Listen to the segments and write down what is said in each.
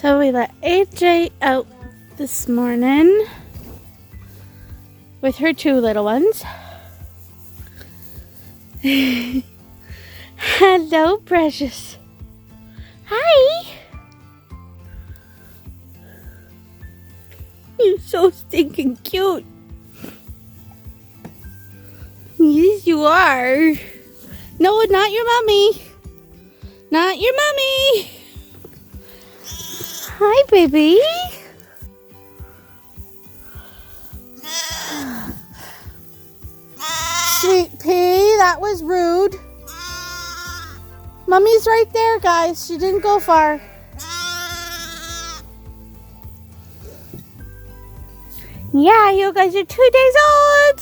So we let AJ out this morning with her two little ones. Hello, precious. Hi. You're so stinking cute. Yes, you are. No, not your mommy. Not your mommy. Hi, baby. Sweet pea, that was rude. Mommy's right there, guys. She didn't go far. Yeah, you guys are 2 days old.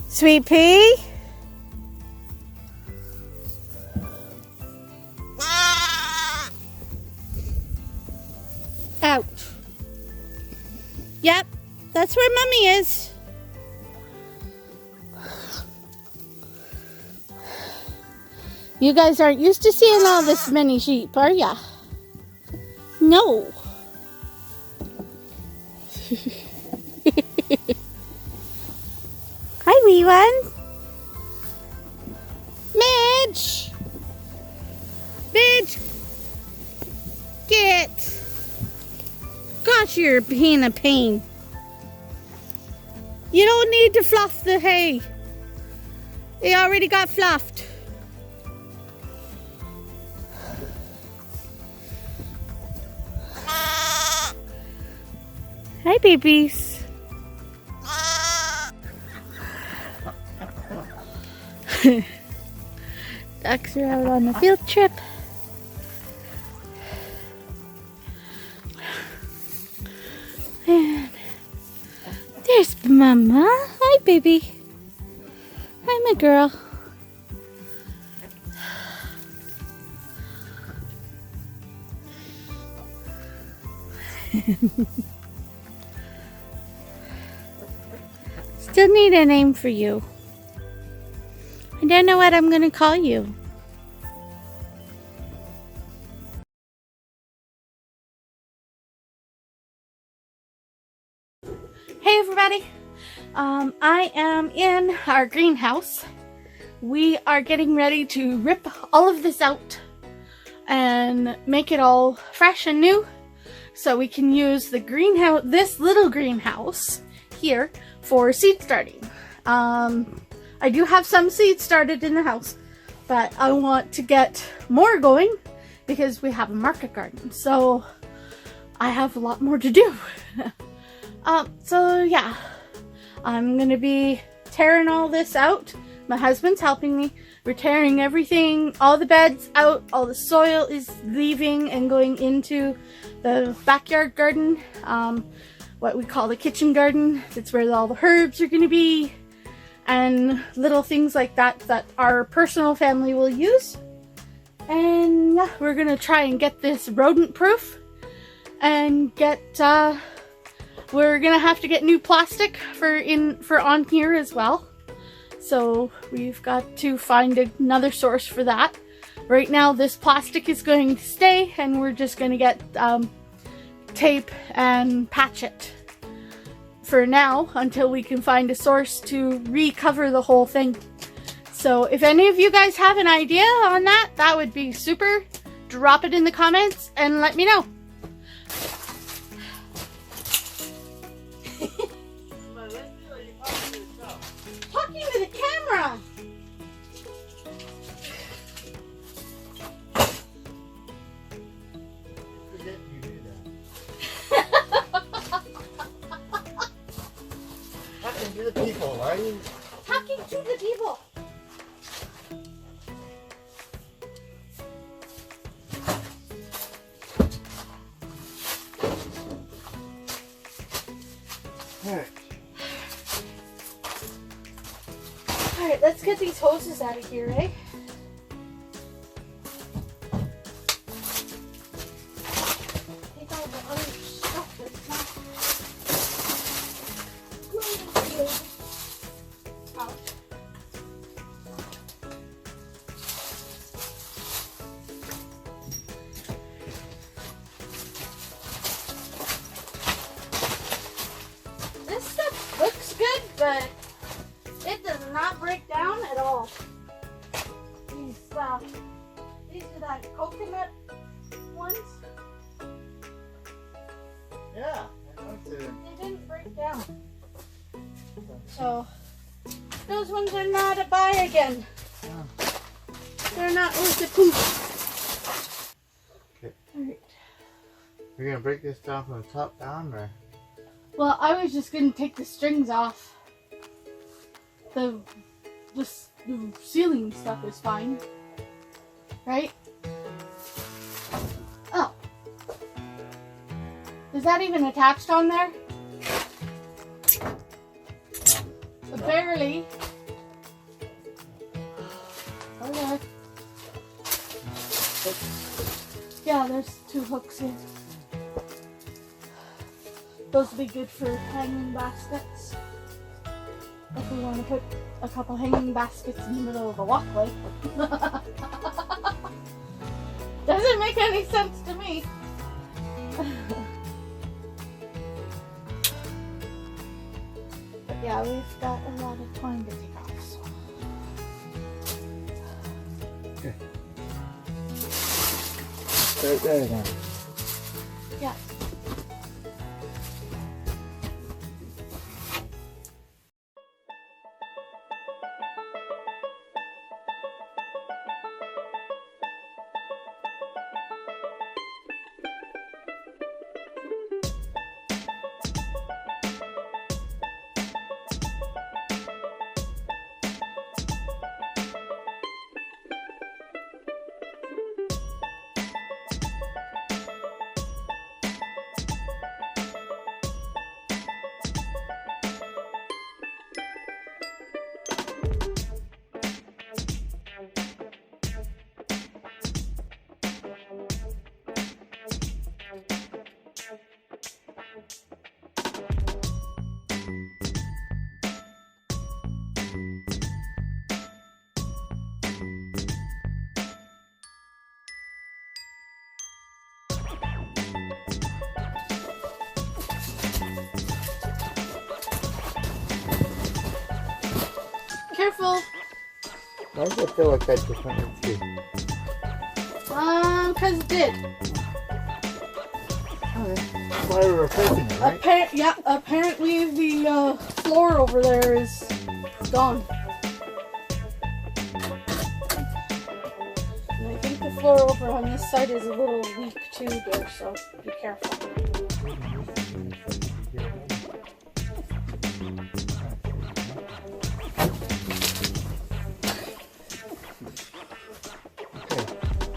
Sweet pea. Out. Yep, that's where Mommy is. You guys aren't used to seeing all this many sheep, are ya? No. Hi, wee one. Midge. Midge. Get. Gosh, you're being a pain. You don't need to fluff the hay. It already got fluffed. Hi, babies. Ducks are out on a field trip. And there's Mama. Hi, baby. Hi, my girl. Still need a name for you. I don't know what I'm going to call you. Hey everybody, I am in our greenhouse. We are getting ready to rip all of this out and make it all fresh and new so we can use the greenhouse, this little greenhouse here, for seed starting. I do have some seeds started in the house, but I want to get more going because we have a market garden, so I have a lot more to do. So yeah, I'm gonna be tearing all this out. My husband's helping me. We're tearing everything, all the beds out, all the soil is leaving and going into the backyard garden, what we call the kitchen garden. It's where all the herbs are gonna be, and little things like that that our personal family will use. And yeah, we're gonna try and get this rodent proof and get, we're gonna have to get new plastic for on here as well. So we've got to find another source for that. Right now this plastic is going to stay, and we're just gonna get tape and patch it for now until we can find a source to recover the whole thing. So if any of you guys have an idea on that, that would be super. Drop it in the comments and let me know. Talking to the camera. Talking to the people, right? Talking to the people. Alright, let's get these hoses out of here, eh? Take all the other stuff that's not going to out. but it does not break down at all. These are that coconut ones. Yeah. They didn't break down. So those ones are not a buy again. They're not worth the poop. Okay. Alright. You're gonna break this down from the top down, or? Well, I was just gonna take the strings off. The ceiling stuff is fine. Right? Oh. Is that even attached on there? Barely. Okay. Yeah, there's 2 hooks here. Those will be good for hanging baskets. If we want to put a couple hanging baskets in the middle of the walkway. Doesn't make any sense to me. But yeah, we've got a lot of twine to take off. So. Okay. Start there then. Yeah. Careful. Why does it feel like that just went through? Cause it did. Okay. That's why we're replacing it, right? Yeah, apparently the floor over there is gone. And I think the floor over on this side is a little weak too there, so be careful.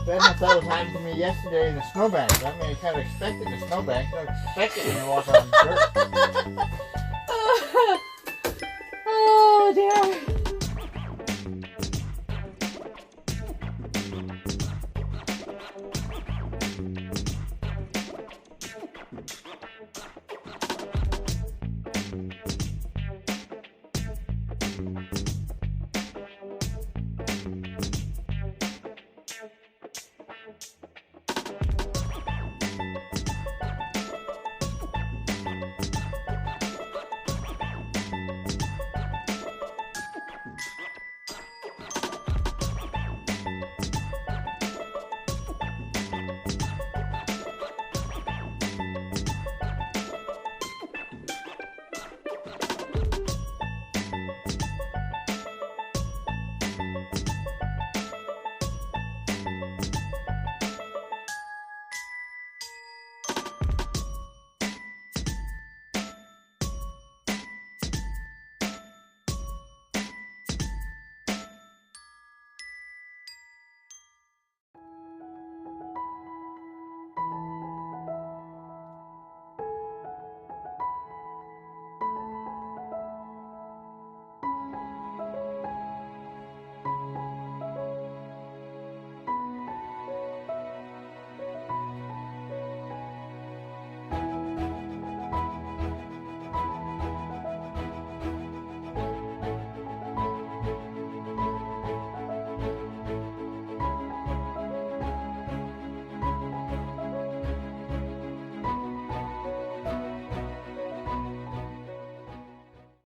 That was happening to me yesterday in the snowbank. I mean, I kind of expected the snowbank. I don't expect it when you walk on dirt.